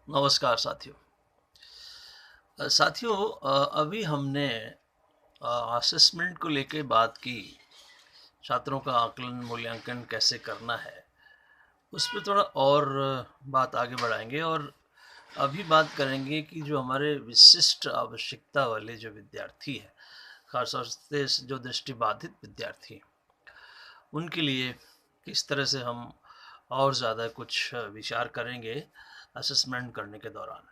नमस्कार साथियों। साथियों, अभी हमने असेसमेंट को लेके बात की। छात्रों का आकलन मूल्यांकन कैसे करना है, उस पे थोड़ा और बात आगे बढ़ाएंगे और अभी बात करेंगे कि जो हमारे विशिष्ट आवश्यकता वाले जो विद्यार्थी हैं, खासतौर से जो दृष्टिबाधित विद्यार्थी हैं, उनके लिए किस तरह से हम और ज़्यादा कुछ विचार करेंगे असेसमेंट करने के दौरान।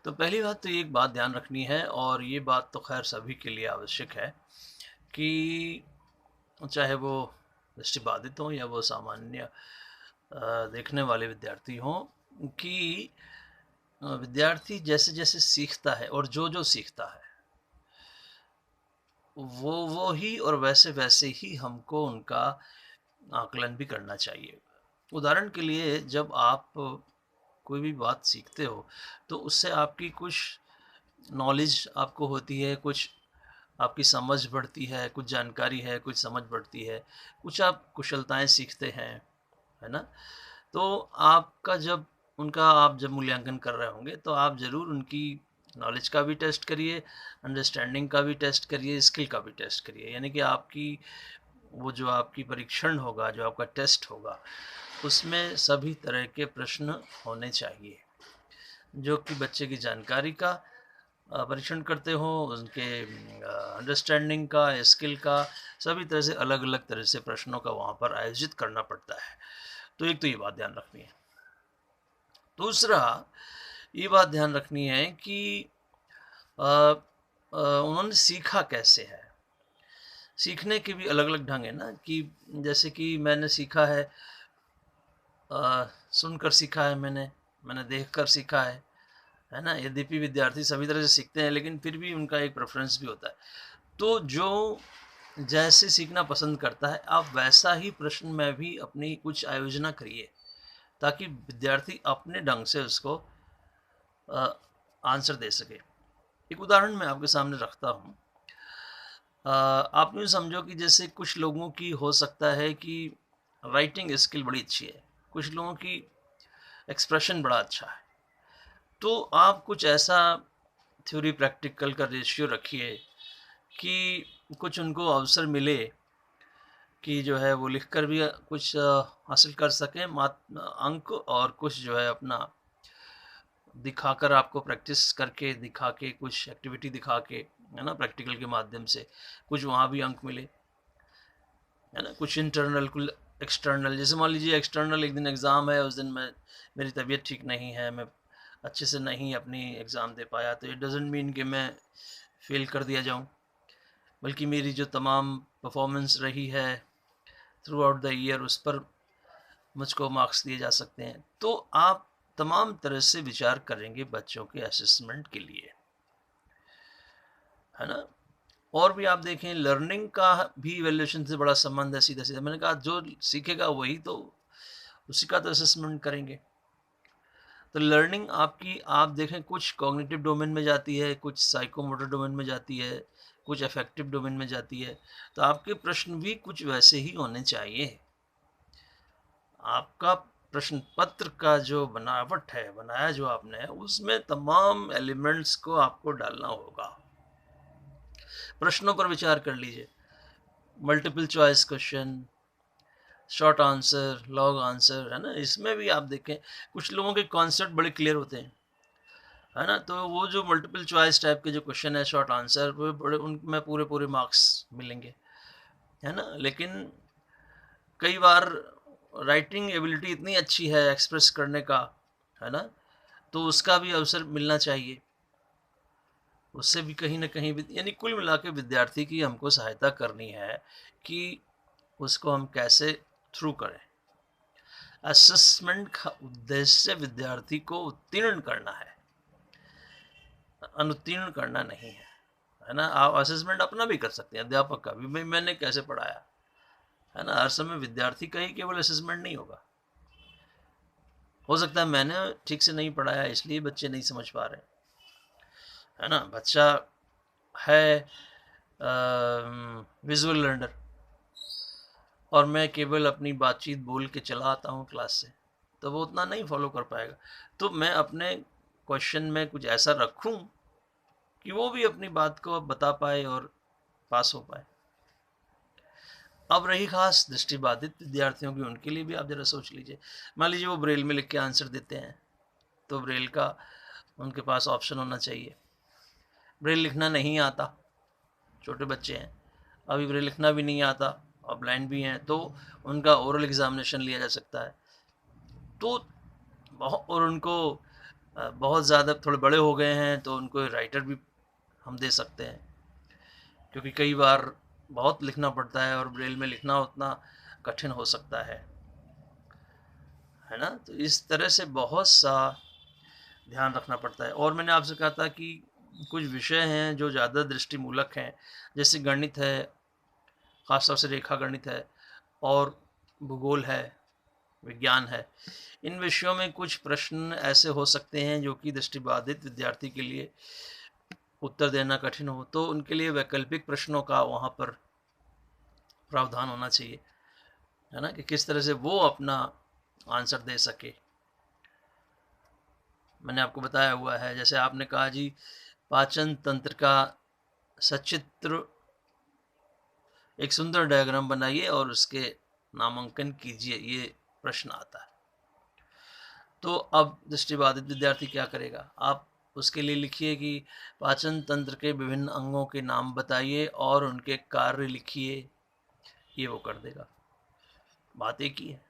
तो पहली बात तो ये एक बात ध्यान रखनी है, और ये बात तो खैर सभी के लिए आवश्यक है कि चाहे वो दृष्टिबाधित हों या वो सामान्य देखने वाले विद्यार्थी हों, कि विद्यार्थी जैसे जैसे सीखता है और जो जो सीखता है वो ही और वैसे वैसे ही हमको उनका आकलन भी करना चाहिए। उदाहरण के लिए, जब आप कोई भी बात सीखते हो तो उससे आपकी कुछ नॉलेज आपको होती है, कुछ आपकी समझ बढ़ती है, कुछ जानकारी है, कुछ समझ बढ़ती है, कुछ आप कुशलताएं सीखते हैं, है ना? तो आपका जब उनका आप जब मूल्यांकन कर रहे होंगे तो आप ज़रूर उनकी नॉलेज का भी टेस्ट करिए, अंडरस्टैंडिंग का भी टेस्ट करिए, स्किल का भी टेस्ट करिए। यानी कि आपकी वो जो आपकी परीक्षण होगा, जो आपका टेस्ट होगा, उसमें सभी तरह के प्रश्न होने चाहिए जो कि बच्चे की जानकारी का परीक्षण करते हो, उनके अंडरस्टैंडिंग का, स्किल का, सभी तरह से अलग अलग तरह से प्रश्नों का वहाँ पर आयोजित करना पड़ता है। तो एक तो ये बात ध्यान रखनी है। दूसरा, ये बात ध्यान रखनी है कि उन्होंने सीखा कैसे है। सीखने के भी अलग अलग ढंग है ना, कि जैसे कि मैंने सीखा है, सुनकर सीखा है, मैंने देखकर सीखा है ना? यद्यपि विद्यार्थी सभी तरह से सीखते हैं, लेकिन फिर भी उनका एक प्रेफरेंस भी होता है। तो जो जैसे सीखना पसंद करता है, आप वैसा ही प्रश्न में भी अपनी कुछ आयोजना करिए, ताकि विद्यार्थी अपने ढंग से उसको आंसर दे सके। एक उदाहरण मैं आपके सामने रखता हूँ। आप यूँ समझो कि जैसे कुछ लोगों की हो सकता है कि राइटिंग स्किल बड़ी अच्छी है, कुछ लोगों की एक्सप्रेशन बड़ा अच्छा है। तो आप कुछ ऐसा थ्योरी प्रैक्टिकल का रेशियो रखिए कि कुछ उनको अवसर मिले कि जो है वो लिखकर भी कुछ हासिल कर सकें अंक, और कुछ जो है अपना दिखाकर, आपको प्रैक्टिस करके दिखा के, कुछ एक्टिविटी दिखा के, है ना, प्रैक्टिकल के माध्यम से कुछ वहाँ भी अंक मिले, है ना? कुछ इंटरनल, कुछ एक्सटर्नल। जैसे मान लीजिए एक्सटर्नल एक दिन एग्ज़ाम है, उस दिन मेरी तबीयत ठीक नहीं है, मैं अच्छे से नहीं अपनी एग्ज़ाम दे पाया, तो इट डज़ंट मीन कि मैं फेल कर दिया जाऊँ, बल्कि मेरी जो तमाम परफॉर्मेंस रही है थ्रू आउट द ईयर, उस पर मुझको मार्क्स दिए जा सकते हैं। तो आप तमाम तरह से विचार करेंगे बच्चों के असेसमेंट के लिए, है ना? और भी आप देखें, लर्निंग का भी इवैल्यूएशन से बड़ा संबंध है, सीधा सीधा। मैंने कहा जो सीखेगा वही तो, उसी का तो असेसमेंट करेंगे। तो लर्निंग आपकी, आप देखें, कुछ कॉग्निटिव डोमेन में जाती है, कुछ साइकोमोटर डोमेन में जाती है, कुछ अफेक्टिव डोमेन में जाती है। तो आपके प्रश्न भी कुछ वैसे ही होने चाहिए। आपका प्रश्न पत्र का जो बनावट है, बनाया जो आपने है, उसमें तमाम एलिमेंट्स को आपको डालना होगा। प्रश्नों पर विचार कर लीजिए। Multiple choice question, short answer, long answer, है ना? इसमें भी आप देखें, कुछ लोगों के कॉन्सेप्ट बड़े क्लियर होते हैं, है ना? तो वो जो मल्टीपल चॉइस टाइप के जो क्वेश्चन है, शॉर्ट आंसर, वो बड़े, उनमें पूरे पूरे मार्क्स मिलेंगे, है ना? लेकिन कई बार राइटिंग एबिलिटी इतनी अच्छी है एक्सप्रेस करने का, है ना? तो उसका भी अवसर मिलना चाहिए। उससे भी कहीं न कहीं, यानी कुल मिला के विद्यार्थी की हमको सहायता करनी है कि उसको हम कैसे थ्रू करें। असेसमेंट का उद्देश्य विद्यार्थी को उत्तीर्ण करना है, अनुत्तीर्ण करना नहीं है ना? आप असेसमेंट अपना भी कर सकते हैं, अध्यापक का भी, भाई मैंने कैसे पढ़ाया, है ना? हर समय विद्यार्थी का ही केवल असेसमेंट नहीं होगा। हो सकता है मैंने ठीक से नहीं पढ़ाया, इसलिए बच्चे नहीं समझ पा रहे, है ना? बच्चा है विजुअल लर्नर, और मैं केवल अपनी बातचीत बोल के चला आता हूँ क्लास से, तो वो उतना नहीं फॉलो कर पाएगा। तो मैं अपने क्वेश्चन में कुछ ऐसा रखूं कि वो भी अपनी बात को बता पाए और पास हो पाए। अब रही खास दृष्टिबाधित विद्यार्थियों की, उनके लिए भी आप ज़रा सोच लीजिए। मान लीजिए वो ब्रेल में लिख के आंसर देते हैं, तो ब्रेल का उनके पास ऑप्शन होना चाहिए। ब्रेल लिखना नहीं आता, छोटे बच्चे हैं, अभी ब्रेल लिखना भी नहीं आता और ब्लाइंड भी हैं, तो उनका ओरल एग्जामिनेशन लिया जा सकता है। तो और उनको बहुत ज़्यादा थोड़े बड़े हो गए हैं तो उनको राइटर भी हम दे सकते हैं, क्योंकि कई बार बहुत लिखना पड़ता है और ब्रेल में लिखना उतना कठिन हो सकता है ना। तो इस तरह से बहुत सा ध्यान रखना पड़ता है। और मैंने आपसे कहा था कि कुछ विषय हैं जो ज़्यादा दृष्टिमूलक हैं, जैसे गणित है, ख़ासतौर से रेखा गणित है, और भूगोल है, विज्ञान है। इन विषयों में कुछ प्रश्न ऐसे हो सकते हैं जो कि दृष्टिबाधित विद्यार्थी के लिए उत्तर देना कठिन हो, तो उनके लिए वैकल्पिक प्रश्नों का वहाँ पर प्रावधान होना चाहिए, है ना, कि किस तरह से वो अपना आंसर दे सके। मैंने आपको बताया हुआ है, जैसे आपने कहा जी पाचन तंत्र का सचित्र एक सुंदर डायग्राम बनाइए और उसके नामांकन कीजिए, ये प्रश्न आता है। तो अब दृष्टिबाधित विद्यार्थी क्या करेगा, आप उसके लिए लिखिए कि पाचन तंत्र के विभिन्न अंगों के नाम बताइए और उनके कार्य लिखिए, ये वो कर देगा। बात एक ही है,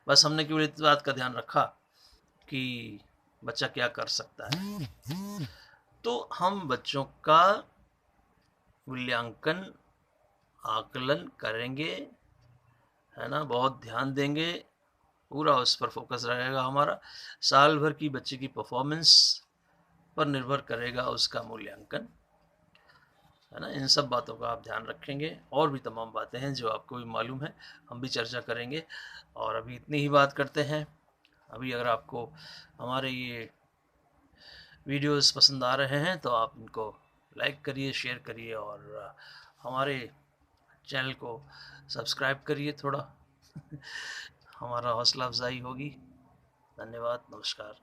बस हमने केवल इस बात का ध्यान रखा कि बच्चा क्या कर सकता है। तो हम बच्चों का मूल्यांकन, आकलन करेंगे, है ना, बहुत ध्यान देंगे, पूरा उस पर फोकस रहेगा हमारा। साल भर की बच्चे की परफॉर्मेंस पर निर्भर करेगा उसका मूल्यांकन, है ना। इन सब बातों का आप ध्यान रखेंगे, और भी तमाम बातें हैं जो आपको भी मालूम है, हम भी चर्चा करेंगे। और अभी इतनी ही बात करते हैं। अभी अगर आपको हमारे ये वीडियोस पसंद आ रहे हैं तो आप इनको लाइक करिए, शेयर करिए, और हमारे चैनल को सब्सक्राइब करिए, थोड़ा हमारा हौसला अफजाई होगी। धन्यवाद, नमस्कार।